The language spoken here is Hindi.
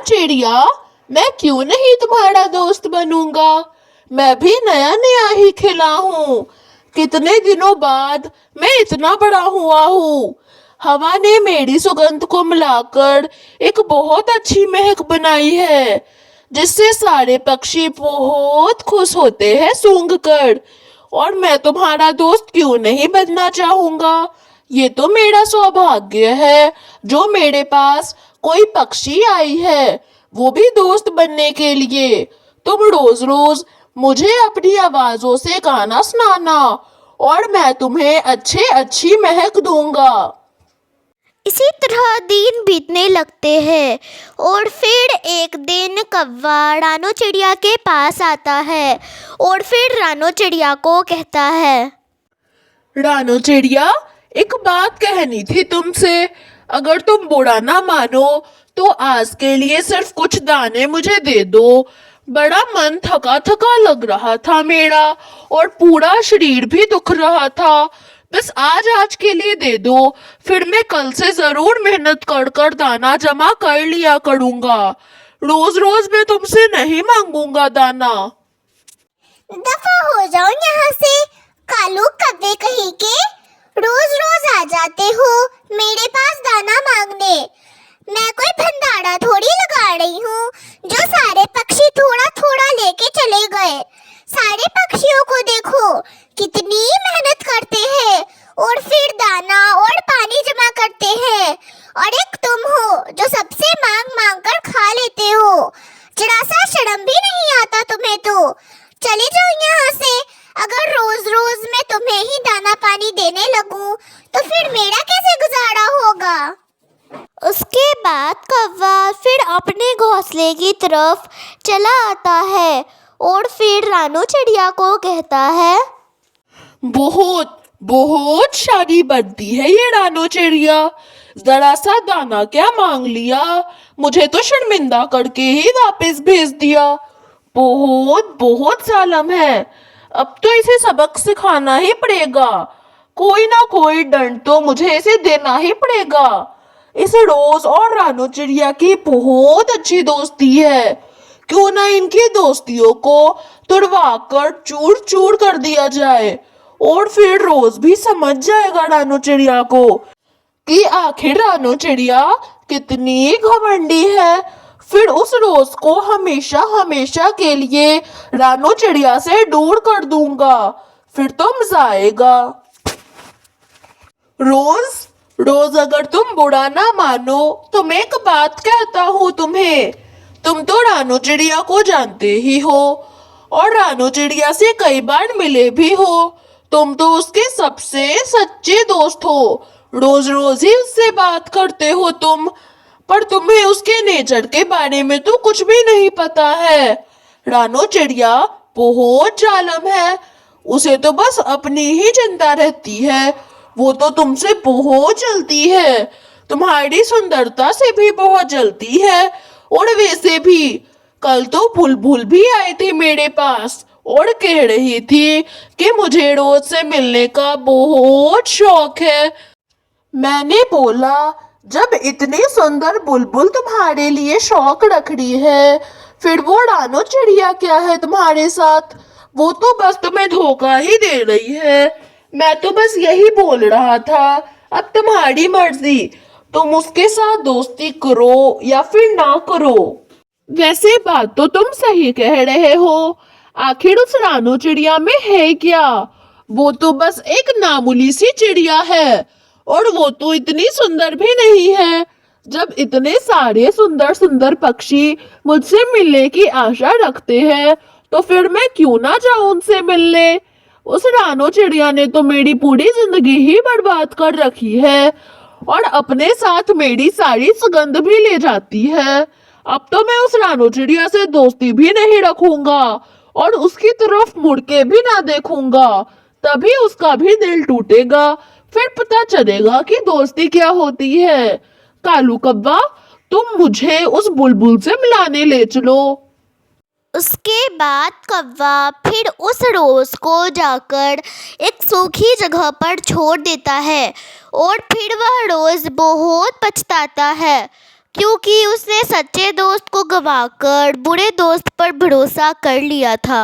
चिड़िया, मैं क्यों नहीं तुम्हारा दोस्त बनूंगा। मैं भी नया नया ही खिला हूँ। कितने दिनों बाद मैं इतना बड़ा हुआ हूँ। हवा ने मेरी सुगंध को मिलाकर एक बहुत अच्छी महक बनाई है, जिससे सारे पक्षी बहुत खुश होते हैं सूंघकर। और मैं तुम्हारा दोस्त क्यों नहीं बनना चाहूंगा। ये तो मेरा सौभाग्य है जो मेरे पास कोई पक्षी आई है, वो भी दोस्त बनने के लिए। तुम रोज रोज मुझे अपनी आवाजों से गाना सुनाना और मैं तुम्हें अच्छी महक दूंगा। इसी तरह दिन बीतने लगते हैं और फिर एक दिन कौवा रानो चिड़िया के पास आता है और फिर रानो चिड़िया को कहता है, रानो चिड़िया, एक बात कहनी थी तुमसे। अगर तुम बुरा ना मानो तो आज के लिए सिर्फ कुछ दाने मुझे दे दो। बड़ा मन थका थका लग रहा था मेरा और पूरा शरीर भी दुख रहा था। बस आज के लिए दे दो, फिर मैं कल से जरूर मेहनत कर कर दाना जमा कर लिया करूंगा। रोज रोज मैं तुमसे नहीं मांगूंगा दाना। दफा हो जाओ यहाँ से, कालू कव्वे कहीं के। रोज रोज आ जाते हो मेरे पास दाना मांगने। मैं कोई भंडारा थोड़ी लगा रही हूँ जो सारे पक्षी थोड़ा थोड़ा लेके चले गए। सारे पक्षियों को देखो कितनी मेहनत करते हैं और फिर दाना और पानी जमा करते हैं, और एक तुम हो जो सबसे मांग मांग कर खा लेते हो। जरा सा शर्म भी नहीं आता तुम्हें तो। चले जाओ यहाँ से। अगर रोज रोज मैं तुम्हें ही दाना पानी देने लगूं तो फिर मेरा कैसे गुजारा होगा। उसके बाद कौवा फिर अपने घोंसले की तरफ चला आता है और फिर रानो चिड़िया को कहता है, बहुत बहुत शादी बनती है ये रानो चिड़िया। जरा सा दाना क्या मांग लिया, मुझे तो शर्मिंदा करके ही वापस भेज दिया। बहुत बहुत जालिम है। अब तो इसे सबक सिखाना ही पड़ेगा। कोई ना कोई दंड तो मुझे इसे देना ही पड़ेगा। इस रोज और रानो चिड़िया की बहुत अच्छी दोस्ती है। क्यों ना इनकी दोस्तियों को तुड़वा कर चूर चूर कर दिया जाए, और फिर रोज भी समझ जाएगा रानो चिड़िया को कि आखिर रानो चिड़िया कितनी घमंडी है। फिर उस रोज को हमेशा हमेशा के लिए रानो चिड़िया से दूर कर दूंगा। फिर तो मजा आएगा। रोज रोज अगर तुम बुरा ना मानो तो मैं एक बात कहता हूँ तुम्हें। तुम तो रानो चिड़िया को जानते ही हो और रानो चिड़िया से कई बार मिले भी हो। तुम तो उसके सबसे सच्चे दोस्त हो। रोज रोज ही उससे बात करते हो तुम, पर तुम्हें उसके नेचर के बारे में तो कुछ भी नहीं पता है। रानो चिड़िया बहुत जालिम है। उसे तो बस अपनी ही चिंता रहती है। वो तो तुमसे बहुत जलती है, तुम्हारी सुंदरता से भी बहुत जलती है। और वैसे भी कल तो बुलबुल भी आई थी मेरे पास और कह रही थी कि मुझे रोज से मिलने का बहुत शौक है। मैंने बोला, जब इतनी सुंदर बुलबुल तुम्हारे लिए शौक रख रही है, फिर वो रानो चिड़िया क्या है तुम्हारे साथ। वो तो बस तुम्हें धोखा ही दे रही है। मैं तो बस यही बोल रहा था। अब तुम्हारी मर्जी, तुम उसके साथ दोस्ती करो या फिर ना करो। वैसे बात तो तुम सही कह रहे हो। आखिर उस रानो चिड़िया में है क्या। वो तो बस एक मामूली सी चिड़िया है, और वो तो इतनी सुंदर भी नहीं है। जब इतने सारे सुंदर सुंदर पक्षी मुझसे मिलने की आशा रखते हैं तो फिर मैं क्यों ना जाऊं उनसे मिलने। उस रानो चिड़िया ने तो मेरी पूरी जिंदगी ही बर्बाद कर रखी है और अपने साथ मेरी सारी सुगंध भी ले जाती है। अब तो मैं उस रानो चिड़िया से दोस्ती भी नहीं रखूंगा और उसकी तरफ मुड़ के भी ना देखूंगा। तभी उसका भी दिल टूटेगा। फिर पता चलेगा कि दोस्ती क्या होती है। कालू कव्वा, तुम मुझे उस बुलबुल से मिलाने ले चलो। उसके बाद कौवा फिर उस रोज को जाकर एक सूखी जगह पर छोड़ देता है और फिर वह रोज बहुत पछताता है क्योंकि उसने सच्चे दोस्त को गंवाकर बुरे दोस्त पर भरोसा कर लिया था।